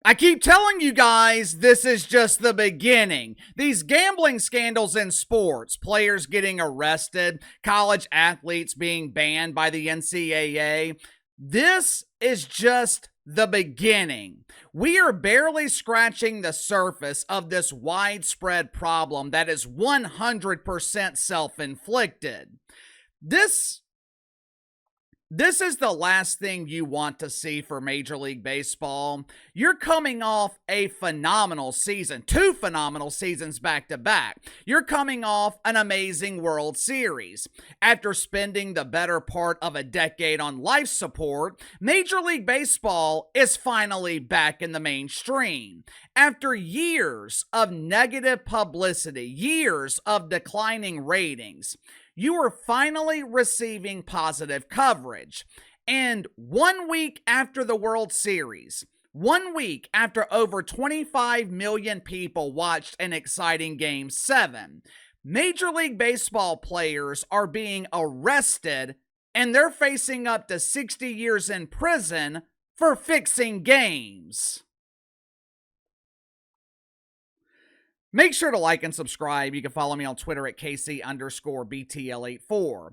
I keep telling you guys, this is just the beginning. These gambling scandals in sports, players getting arrested, college athletes being banned by the NCAA, this is just the beginning. We are barely scratching the surface of this widespread problem that is 100% self-inflicted. This is the last thing you want to see for Major League Baseball. You're coming off a phenomenal season, 2 phenomenal seasons back to back. You're coming off an amazing World Series. After spending the better part of a decade on life support, Major League Baseball is finally back in the mainstream. After years of negative publicity, years of declining ratings, you are finally receiving positive coverage. And 1 week after the World Series, 1 week after over 25 million people watched an exciting Game 7, Major League Baseball players are being arrested and they're facing up to 60 years in prison for fixing games. Make sure to like and subscribe. You can follow me on Twitter at KC_BTL84.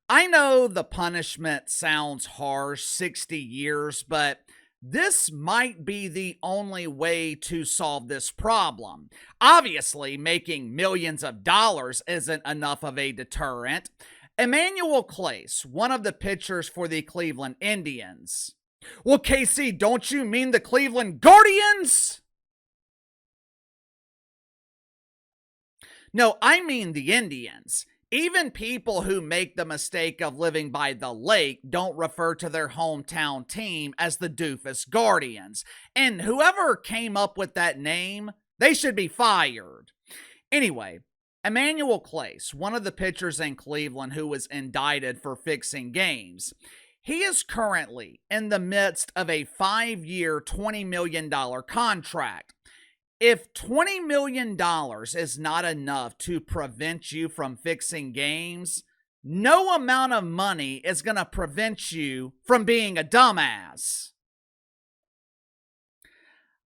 I know the punishment sounds harsh, 60 years, but this might be the only way to solve this problem. Obviously, making millions of dollars isn't enough of a deterrent. Emmanuel Clase, one of the pitchers for the Cleveland Indians. Well, KC, don't you mean the Cleveland Guardians? No, I mean the Indians. Even people who make the mistake of living by the lake don't refer to their hometown team as the Doofus Guardians. And whoever came up with that name, they should be fired. Anyway, Emmanuel Clase, one of the pitchers in Cleveland who was indicted for fixing games, he is currently in the midst of a 5-year, $20 million contract. If $20 million is not enough to prevent you from fixing games, no amount of money is going to prevent you from being a dumbass.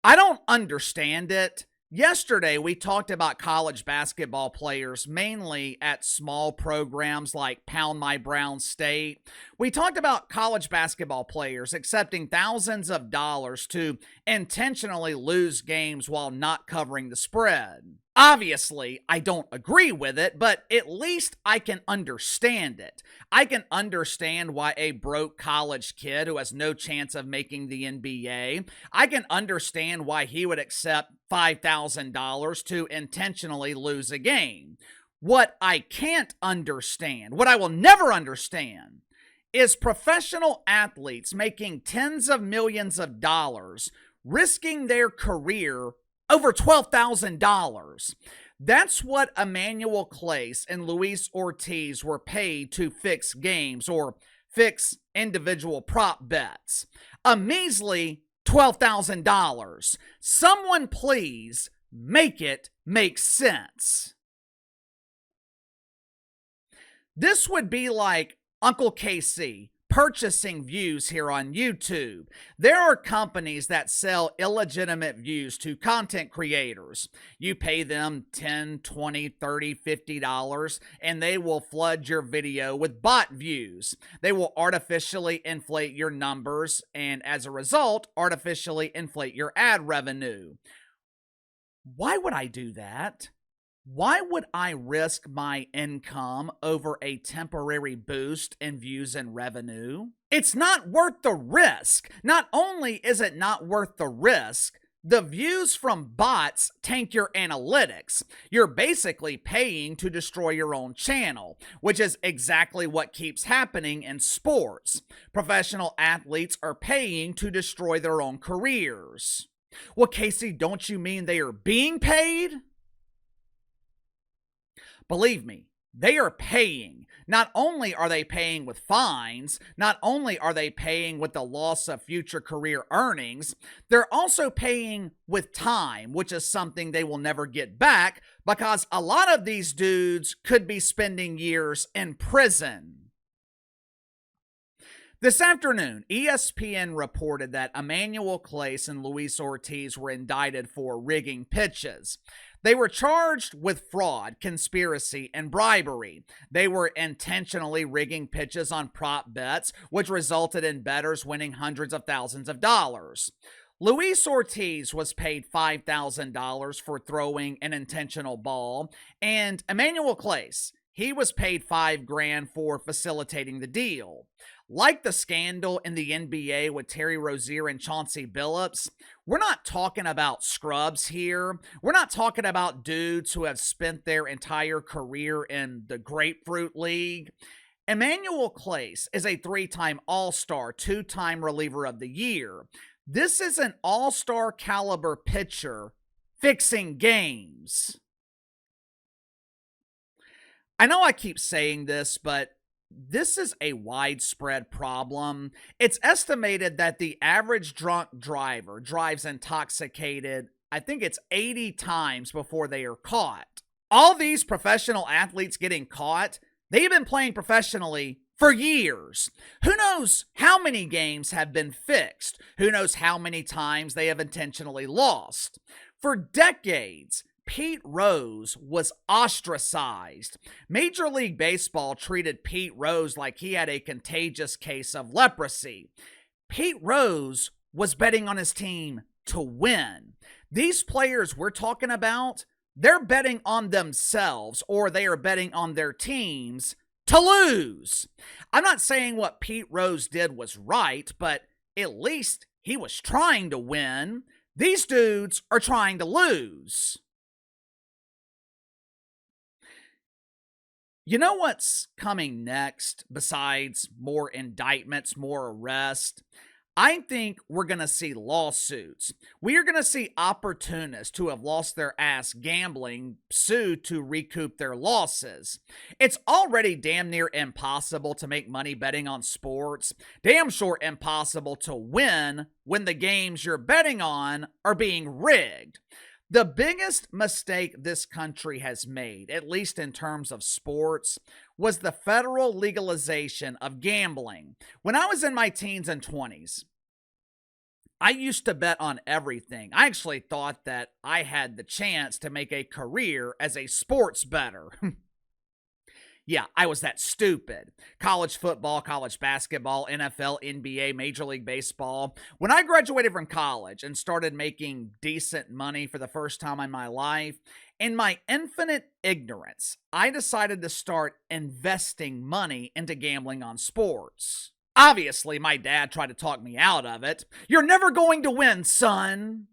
I don't understand it. Yesterday, we talked about college basketball players, mainly at small programs like Pound My Brown State. We talked about college basketball players accepting thousands of dollars to intentionally lose games while not covering the spread. Obviously, I don't agree with it, but at least I can understand it. I can understand why a broke college kid who has no chance of making the NBA, I can understand why he would accept $5,000 to intentionally lose a game. What I can't understand, what I will never understand, is professional athletes making tens of millions of dollars, risking their career over $12,000. That's what Emmanuel Clase and Luis Ortiz were paid to fix games or fix individual prop bets. A measly $12,000. Someone please make it make sense. This would be like Uncle KC purchasing views here on YouTube. There are companies that sell illegitimate views to content creators. You pay them $10, $20, $30, $50, and they will flood your video with bot views. They will artificially inflate your numbers, and as a result, artificially inflate your ad revenue. Why would I do that? Why would I risk my income over a temporary boost in views and revenue? It's not worth the risk. Not only is it not worth the risk, the views from bots tank your analytics. You're basically paying to destroy your own channel, which is exactly what keeps happening in sports. Professional athletes are paying to destroy their own careers. Well, Casey, don't you mean they are being paid? Believe me, they are paying. Not only are they paying with fines, not only are they paying with the loss of future career earnings, they're also paying with time, which is something they will never get back because a lot of these dudes could be spending years in prison. This afternoon, ESPN reported that Emmanuel Clase and Luis Ortiz were indicted for rigging pitches. They were charged with fraud, conspiracy, and bribery. They were intentionally rigging pitches on prop bets, which resulted in bettors winning hundreds of thousands of dollars. Luis Ortiz was paid $5,000 for throwing an intentional ball, and Emmanuel Clase, he was paid $5,000 for facilitating the deal. Like the scandal in the NBA with Terry Rozier and Chauncey Billups, we're not talking about scrubs here. We're not talking about dudes who have spent their entire career in the Grapefruit League. Emmanuel Clase is a 3-time All-Star, 2-time Reliever of the Year. This is an all-star caliber pitcher fixing games. I know I keep saying this, but this is a widespread problem. It's estimated that the average drunk driver drives intoxicated, I think it's 80 times before they are caught. All these professional athletes getting caught, they've been playing professionally for years. Who knows how many games have been fixed? Who knows how many times they have intentionally lost? For decades, Pete Rose was ostracized. Major League Baseball treated Pete Rose like he had a contagious case of leprosy. Pete Rose was betting on his team to win. These players we're talking about, they're betting on themselves, or they are betting on their teams to lose. I'm not saying what Pete Rose did was right, but at least he was trying to win. These dudes are trying to lose. You know what's coming next besides more indictments, more arrests? I think we're going to see lawsuits. We are going to see opportunists who have lost their ass gambling sued to recoup their losses. It's already damn near impossible to make money betting on sports. Damn sure impossible to win when the games you're betting on are being rigged. The biggest mistake this country has made, at least in terms of sports, was the federal legalization of gambling. When I was in my teens and 20s, I used to bet on everything. I actually thought that I had the chance to make a career as a sports bettor. Yeah, I was that stupid. College football, college basketball, NFL, NBA, Major League Baseball. When I graduated from college and started making decent money for the first time in my life, in my infinite ignorance, I decided to start investing money into gambling on sports. Obviously, my dad tried to talk me out of it. You're never going to win, son.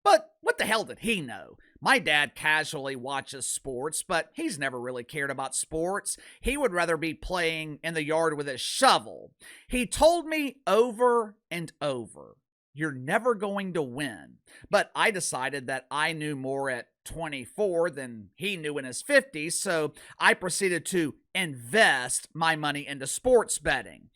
But what the hell did he know? My dad casually watches sports, but he's never really cared about sports. He would rather be playing in the yard with his shovel. He told me over and over, you're never going to win. But I decided that I knew more at 24 than he knew in his 50s, so I proceeded to invest my money into sports betting.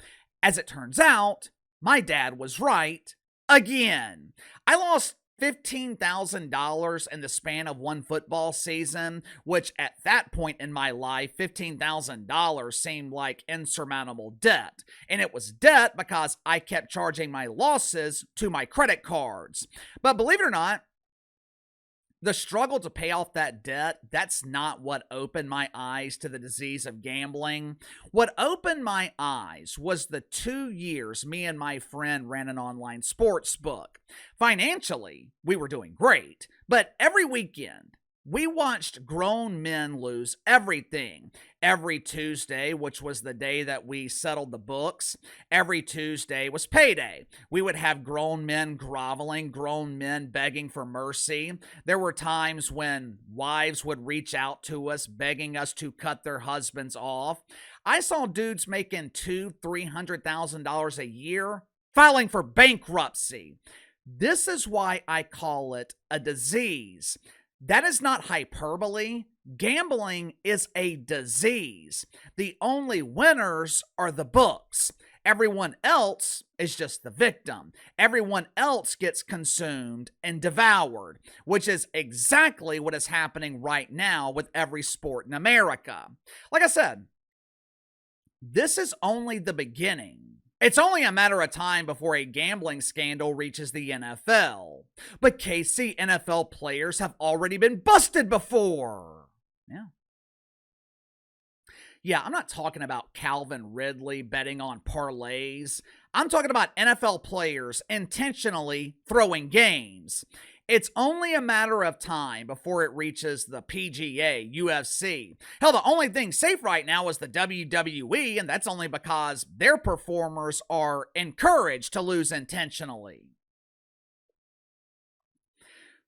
As it turns out, my dad was right again. I lost $15,000 in the span of one football season, which at that point in my life, $15,000 seemed like insurmountable debt. And it was debt because I kept charging my losses to my credit cards. But believe it or not, the struggle to pay off that debt, that's not what opened my eyes to the disease of gambling. What opened my eyes was the 2 years me and my friend ran an online sports book. Financially, we were doing great, but every weekend, we watched grown men lose everything. Every Tuesday, which was the day that we settled the books, every Tuesday was payday. We would have grown men groveling, grown men begging for mercy. There were times when wives would reach out to us, begging us to cut their husbands off. I saw dudes making $200,000-$300,000 a year filing for bankruptcy. This is why I call it a disease. That is not hyperbole. Gambling is a disease. The only winners are the books. Everyone else is just the victim. Everyone else gets consumed and devoured, which is exactly what is happening right now with every sport in America. Like I said, this is only the beginning. It's only a matter of time before a gambling scandal reaches the NFL. But KC, NFL players have already been busted before. Yeah. Yeah, I'm not talking about Calvin Ridley betting on parlays. I'm talking about NFL players intentionally throwing games. It's only a matter of time before it reaches the PGA, UFC. Hell, the only thing safe right now is the WWE, and that's only because their performers are encouraged to lose intentionally.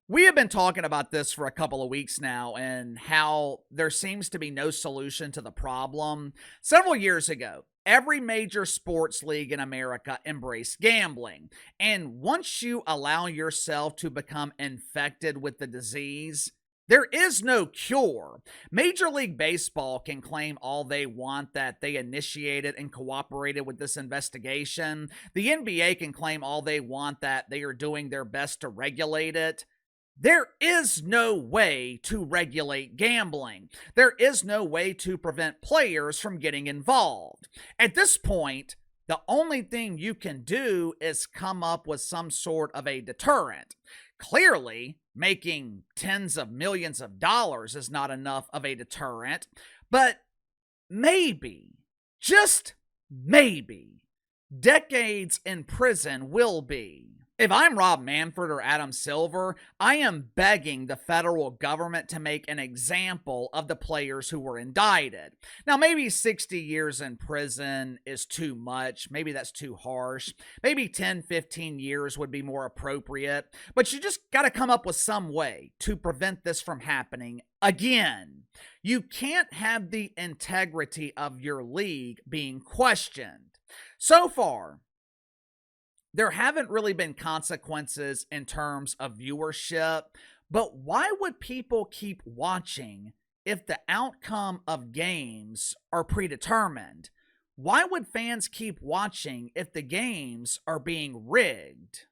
We have been talking about this for a couple of weeks now and how there seems to be no solution to the problem. Several years ago, every major sports league in America embraced gambling. And once you allow yourself to become infected with the disease, there is no cure. Major League Baseball can claim all they want that they initiated and cooperated with this investigation. The NBA can claim all they want that they are doing their best to regulate it. There is no way to regulate gambling. There is no way to prevent players from getting involved. At this point, the only thing you can do is come up with some sort of a deterrent. Clearly, making tens of millions of dollars is not enough of a deterrent, but maybe, just maybe, decades in prison will be. If I'm Rob Manfred or Adam Silver, I am begging the federal government to make an example of the players who were indicted. Now, maybe 60 years in prison is too much. Maybe that's too harsh. Maybe 10, 15 years would be more appropriate. But you just got to come up with some way to prevent this from happening again. You can't have the integrity of your league being questioned. So far, there haven't really been consequences in terms of viewership, but why would people keep watching if the outcome of games are predetermined? Why would fans keep watching if the games are being rigged?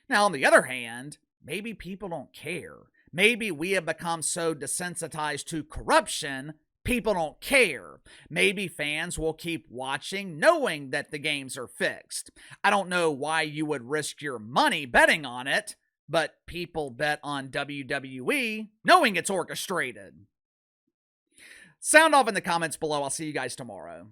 Now, on the other hand, maybe people don't care. Maybe we have become so desensitized to corruption people don't care. Maybe fans will keep watching knowing that the games are fixed. I don't know why you would risk your money betting on it, but people bet on WWE knowing it's orchestrated. Sound off in the comments below. I'll see you guys tomorrow.